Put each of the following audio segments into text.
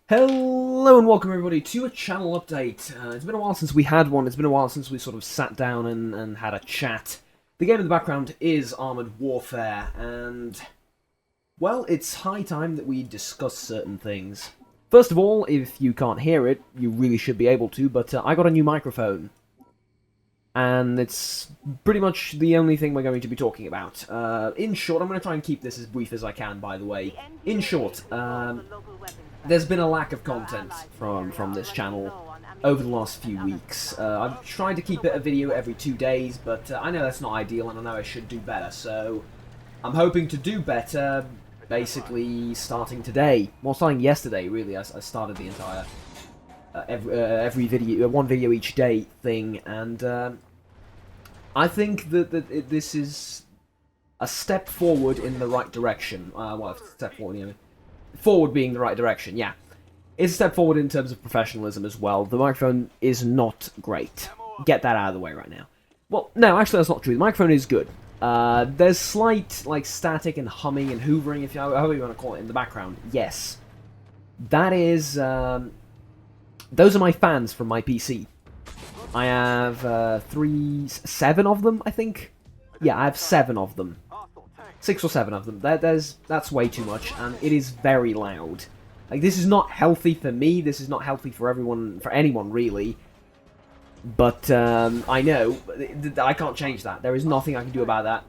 Hello and welcome everybody to a channel update. It's been a while since we had one, it's been a while since we sort of sat down and had a chat. The game in the background is Armored Warfare, and, well, it's high time that we discuss certain things. First of all, if you can't hear it, you really should be able to, but I got a new microphone. And it's pretty much the only thing we're going to be talking about. In short, I'm going to try and keep this as brief as I can, by the way. In short, there's been a lack of content from this channel over the last few weeks. I've tried to keep it a video every 2 days, but I know that's not ideal, and I know I should do better, so I'm hoping to do better, basically starting today. Well, starting yesterday, really. I started the entire every video, one video each day thing, and I think that this is a step forward in the right direction. Well, a step forward, you know. Forward being the right direction, yeah. It's a step forward in terms of professionalism as well. The microphone is not great. Get that out of the way right now. Well, no, actually that's not true. The microphone is good. There's slight, like, static and humming and hoovering, if you, however you want to call it, in the background. Yes. That is, those are my fans from my PC. I have, 7 of them, I think? Yeah, I have 7 of them. 6 or 7 of them. That's way too much, and it is very loud. Like, this is not healthy for me, this is not healthy for everyone, for anyone, really. But, I know, I can't change that. There is nothing I can do about that,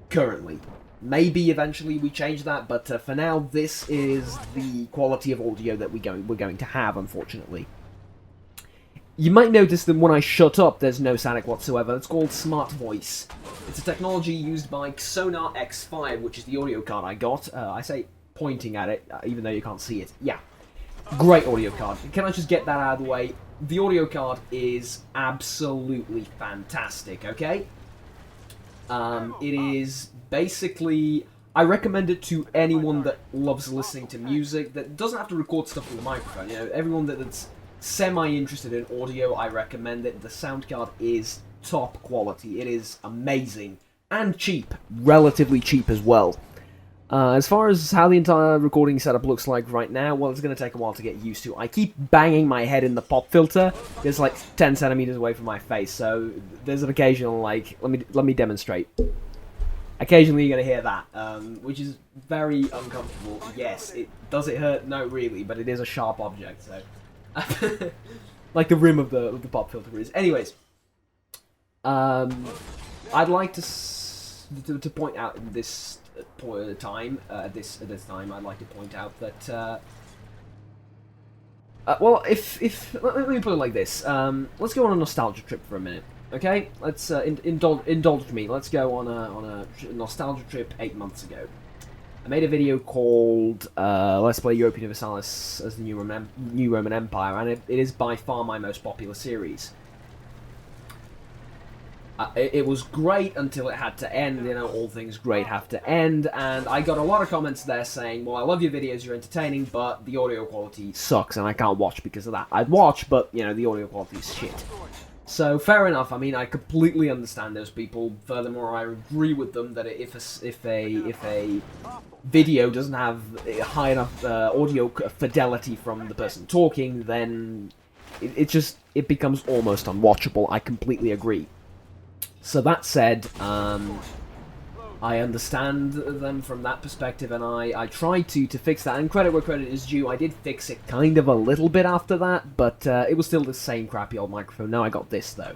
currently. Maybe eventually we change that, but for now, this is the quality of audio that we're going to have, unfortunately. You might notice that when I shut up, there's no static whatsoever. It's called Smart Voice. It's a technology used by Sonar X5, which is the audio card I got. I say pointing at it, even though you can't see it. Yeah. Great audio card. Can I just get that out of the way? The audio card is absolutely fantastic, okay? It is basically... I recommend it to anyone that loves listening to music, that doesn't have to record stuff with a microphone. You know, everyone that's semi-interested in audio, I recommend it. The sound card is top quality. It is amazing. And cheap. Relatively cheap as well. As far as how the entire recording setup looks like right now, well, it's going to take a while to get used to. I keep banging my head in the pop filter. It's like 10 centimeters away from my face, so there's an occasional, like, let me demonstrate. Occasionally you're going to hear that, which is very uncomfortable. Yes, does it hurt? No, really, but it is a sharp object, so... like the rim of the pop filter is. Anyways, I'd like to point out in this time, at this time, I'd like to point out that well, if let me put it like this, let's go on a nostalgia trip for a minute, okay? Let's indulge me. Let's go on a nostalgia trip 8 months ago. I made a video called Let's Play Europa Universalis as the New Roman Empire, and it is by far my most popular series. It was great until it had to end. You know, all things great have to end, and I got a lot of comments there saying, well, I love your videos, you're entertaining, but the audio quality sucks, and I can't watch because of that. I'd watch, but, you know, the audio quality is shit. So, fair enough. I mean, I completely understand those people. Furthermore, I agree with them that if a video doesn't have high enough audio fidelity from the person talking, then it becomes almost unwatchable. I completely agree. So that said, I understand them from that perspective, and I tried to fix that, and credit where credit is due. I did fix it kind of a little bit after that, but it was still the same crappy old microphone. Now I got this, though.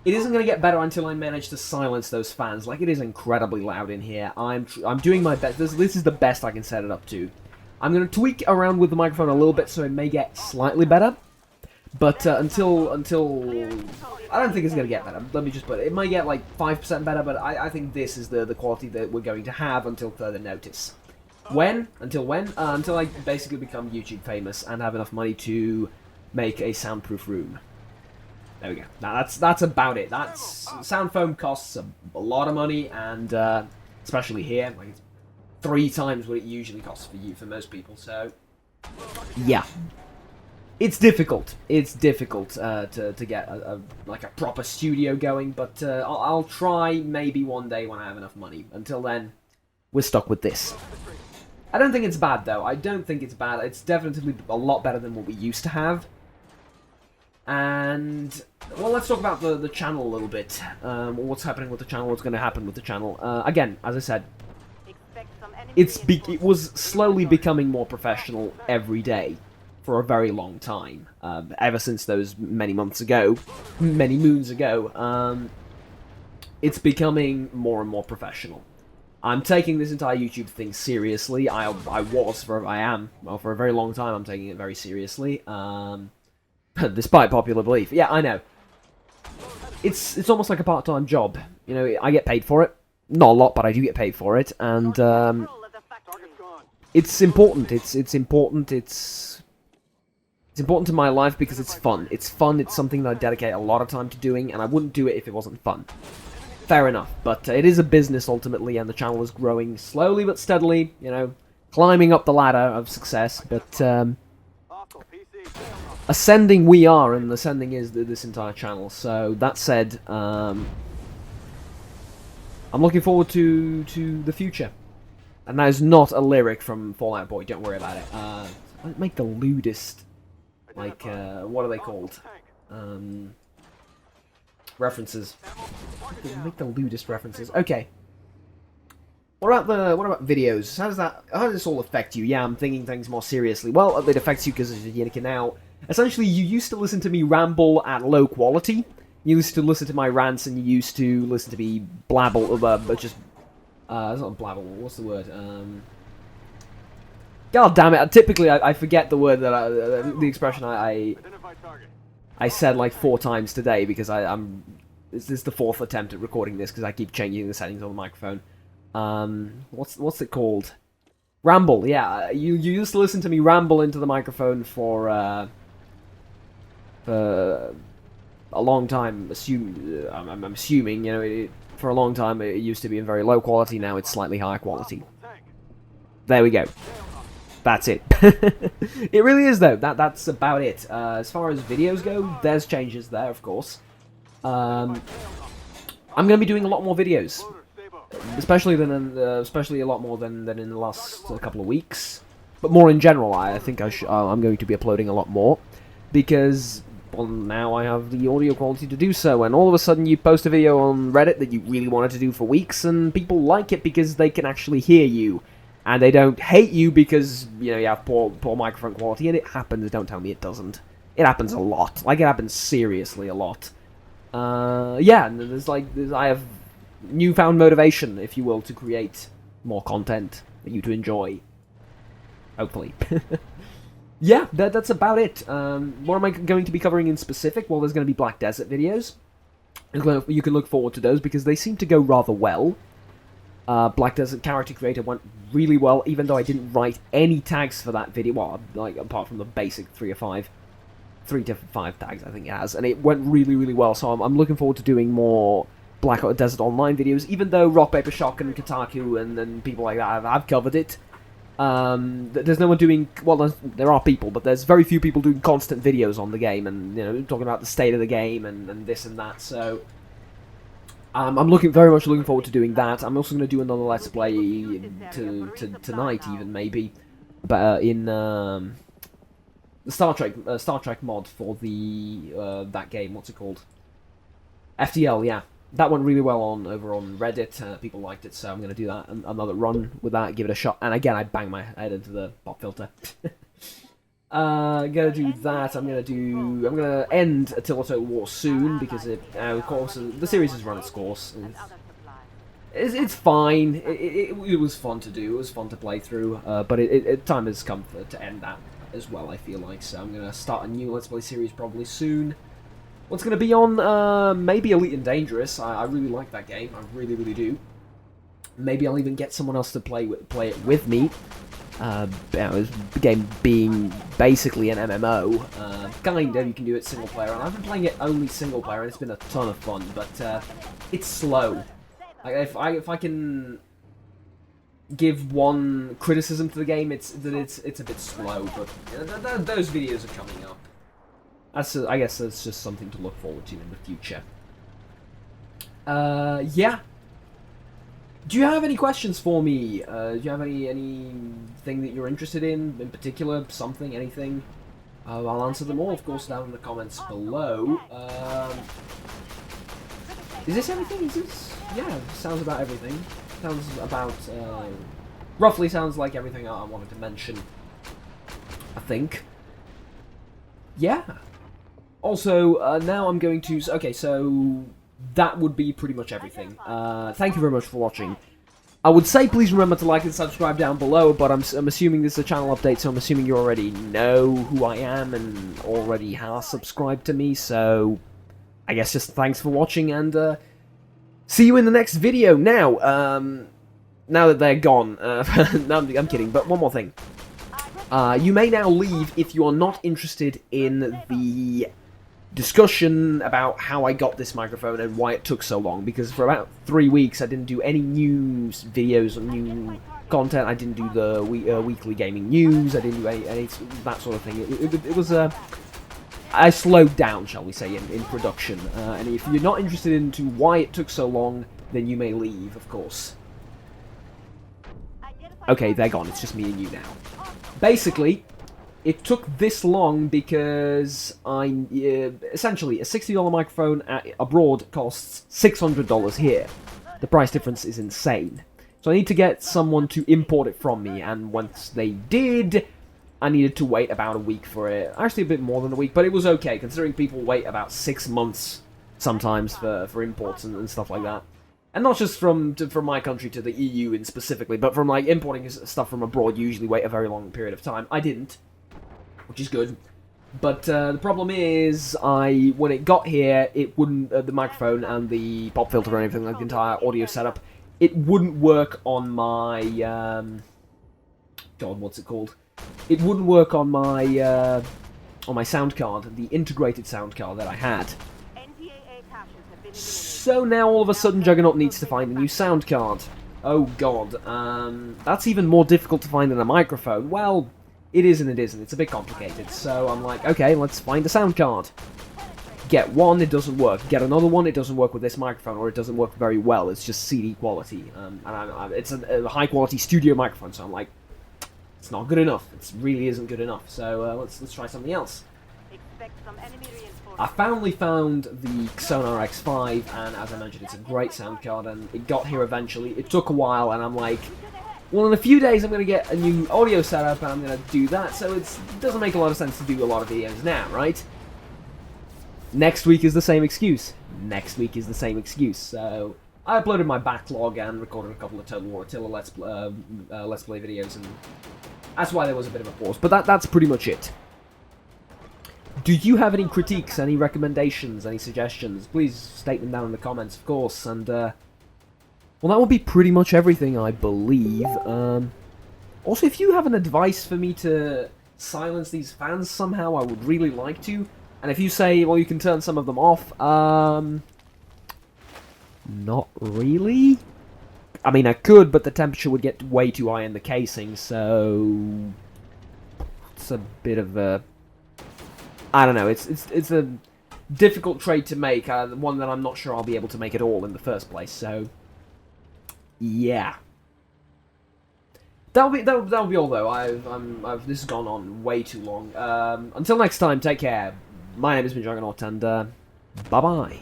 It isn't going to get better until I manage to silence those fans. Like, it is incredibly loud in here. I'm doing my best. This is the best I can set it up to. I'm going to tweak around with the microphone a little bit so it may get slightly better. But until I don't think it's going to get better. Let me just put it. It might get like 5% better, but I think this is the quality that we're going to have until further notice. When? Until when? Until I basically become YouTube famous and have enough money to make a soundproof room. There we go. Now that's about it. Sound foam costs a lot of money, and especially here, like it's 3 times what it usually costs for most people. So yeah. It's difficult. It's difficult to get a proper studio going, but I'll try maybe one day when I have enough money. Until then, we're stuck with this. I don't think it's bad, though. I don't think it's bad. It's definitely a lot better than what we used to have. And, well, let's talk about the channel a little bit. What's happening with the channel, what's going to happen with the channel. Again, as I said, it was slowly becoming more professional every day for a very long time. Ever since those many moons ago, it's becoming more and more professional. I'm taking this entire YouTube thing seriously. I am. Well, for a very long time, I'm taking it very seriously. Despite popular belief. Yeah, I know. It's almost like a part-time job. You know, I get paid for it. Not a lot, but I do get paid for it. And, it's important. It's important. It's important to my life because it's fun. It's fun. It's something that I dedicate a lot of time to doing, and I wouldn't do it if it wasn't fun. Fair enough, but it is a business ultimately, and the channel is growing slowly but steadily, you know, climbing up the ladder of success, but ascending we are, and ascending is this entire channel. So, that said, I'm looking forward to the future. And that is not a lyric from Fall Out Boy, don't worry about it. Make the lewdest, like, what are they called? References. Make the lewdest references. Okay. What about videos? How does this all affect you? Yeah, I'm thinking things more seriously. Well, it affects you because now. Essentially, you used to listen to me ramble at low quality. You used to listen to my rants, and you used to listen to me blabble, but just it's not blabble. What's the word? God damn it! Typically, I forget the word that the expression I said like 4 times today because this is the 4th attempt at recording this because I keep changing the settings on the microphone. What's it called? Ramble. Yeah, you used to listen to me ramble into the microphone for a long time. I'm assuming, you know, for a long time it used to be in very low quality. Now it's slightly higher quality. There we go. That's it. It really is, though. That's about it. As far as videos go, there's changes there, of course. I'm going to be doing a lot more videos, especially a lot more than in the last couple of weeks. But more in general, I think I'm going to be uploading a lot more because, well, now I have the audio quality to do so. And all of a sudden, you post a video on Reddit that you really wanted to do for weeks, and people like it because they can actually hear you. And they don't hate you because, you know, you have poor microphone quality, and it happens. Don't tell me it doesn't. It happens a lot. Like, it happens seriously a lot. Yeah, and I have newfound motivation, if you will, to create more content for you to enjoy. Hopefully. Yeah, that's about it. What am I going to be covering in specific? Well, there's going to be Black Desert videos. You can look forward to those because they seem to go rather well. Black Desert Character Creator went really well, even though I didn't write any tags for that video. Well, like, apart from the basic 3 to 5 tags, I think it has. And it went really, really well, so I'm looking forward to doing more Black Desert Online videos, even though Rock, Paper, Shock and Kotaku and people like that have covered it. There's no one doing... Well, there are people, but there's very few people doing constant videos on the game and, you know, talking about the state of the game and this and that, so... I'm very much looking forward to doing that. I'm also going to do another Let's Play tonight, even, maybe. But in the Star Trek mod for the that game. What's it called? FTL, yeah. That went really well over on Reddit. People liked it, so I'm going to do that. Another run with that, give it a shot. And again, I bang my head into the pop filter. I'm gonna do that. I'm gonna end a Total War soon because of course, the series has run its course. It's fine. It was fun to do. It was fun to play through. But time has come to end that as well. I feel like so. I'm gonna start a new Let's Play series probably soon. What's gonna be on? Maybe Elite and Dangerous. I really like that game. I really, really do. Maybe I'll even get someone else to play it with me. The game being basically an MMO, kind of, you can do it single player, and I've been playing it only single player, and it's been a ton of fun, but it's slow. Like, if I can give one criticism to the game, it's that it's a bit slow, but those videos are coming up. I guess that's just something to look forward to in the future. Yeah. Do you have any questions for me? Do you have anything that you're interested in particular? Something, anything? I'll answer them all, of course, down in the comments below. Is this everything? Is this... Yeah, sounds about everything. Sounds about... roughly sounds like everything I wanted to mention. I think. Yeah. Also, now I'm going to... Okay, so... That would be pretty much everything. Thank you very much for watching. I would say please remember to like and subscribe down below, but I'm assuming this is a channel update, so I'm assuming you already know who I am and already have subscribed to me, so... I guess just thanks for watching, and see you in the next video. Now, now that they're gone, no, I'm kidding, but one more thing. You may now leave if you are not interested in the discussion about how I got this microphone and why it took so long, because for about 3 weeks I didn't do any news videos or new content. I didn't do the weekly gaming news. I didn't do any that sort of thing. It was I slowed down, shall we say, in production. And if you're not interested into why it took so long, then you may leave, of course. Okay, they're gone. It's just me and you now. Basically, it took this long because essentially, a $60 microphone abroad costs $600 here. The price difference is insane. So I need to get someone to import it from me, and once they did, I needed to wait about a week for it. Actually, a bit more than a week, but it was okay, considering people wait about 6 months sometimes for imports and stuff like that. And not just from my country to the EU in specifically, but from like importing stuff from abroad, you usually wait a very long period of time. I didn't, which is good. But the problem is, when it got here, it wouldn't, the microphone and the pop filter and everything, like the entire audio setup, it wouldn't work on my, God, what's it called? It wouldn't work on my sound card, the integrated sound card that I had. So now all of a sudden Juggernaut needs to find a new sound card. Oh god, that's even more difficult to find than a microphone. Well, it is and it isn't. It's a bit complicated. So I'm like, okay, let's find a sound card. Get one, it doesn't work. Get another one, it doesn't work with this microphone, or it doesn't work very well. It's just CD quality. And it's a high quality studio microphone, so I'm like, it's not good enough. It really isn't good enough. So let's try something else. I finally found the Sonar X5, and as I mentioned, it's a great sound card, and it got here eventually. It took a while, and I'm like, well, in a few days I'm going to get a new audio setup, and I'm going to do that, so it doesn't make a lot of sense to do a lot of videos now, right? Next week is the same excuse. Next week is the same excuse, so... I uploaded my backlog and recorded a couple of Total War Attila Let's Play videos, and that's why there was a bit of a pause. But that's pretty much it. Do you have any critiques, any recommendations, any suggestions? Please state them down in the comments, of course. And, well, that would be pretty much everything, I believe. Also, if you have an advice for me to silence these fans somehow, I would really like to. And if you say, well, you can turn some of them off, not really. I mean, I could, but the temperature would get way too high in the casing, so... It's a bit of a... I don't know, it's a difficult trade to make, one that I'm not sure I'll be able to make at all in the first place, so... Yeah. That'll be all, though. This has gone on way too long. Until next time, take care. My name has been Juggernaut, and, bye-bye.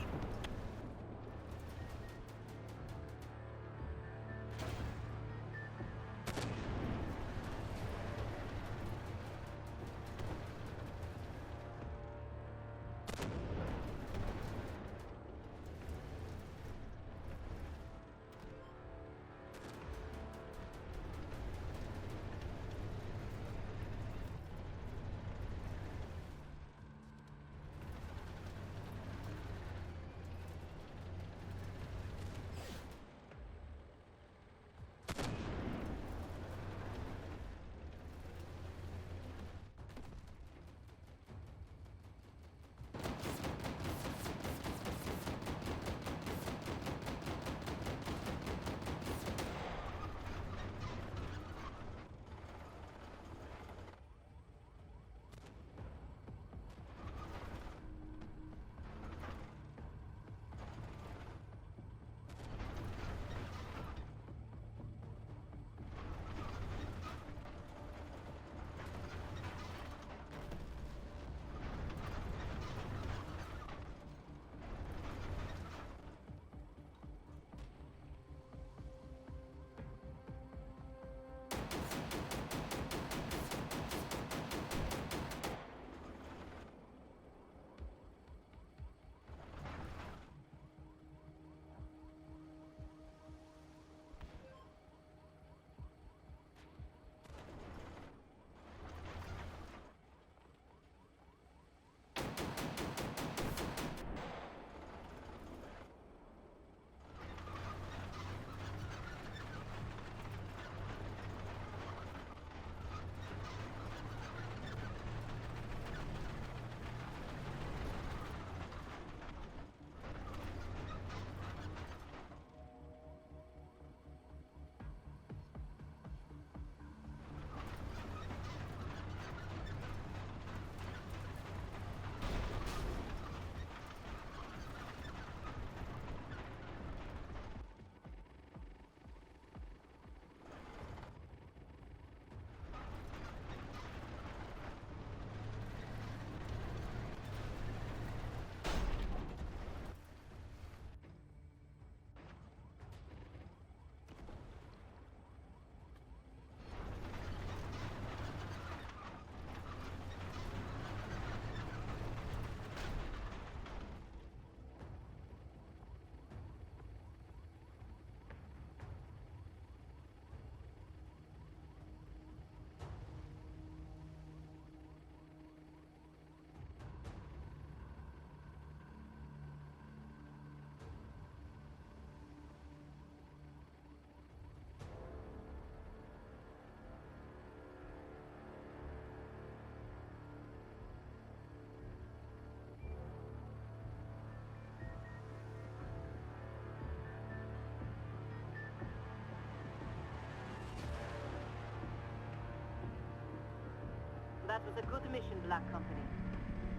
That was a good mission, Black Company.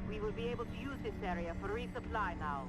We will be able to use this area for resupply now.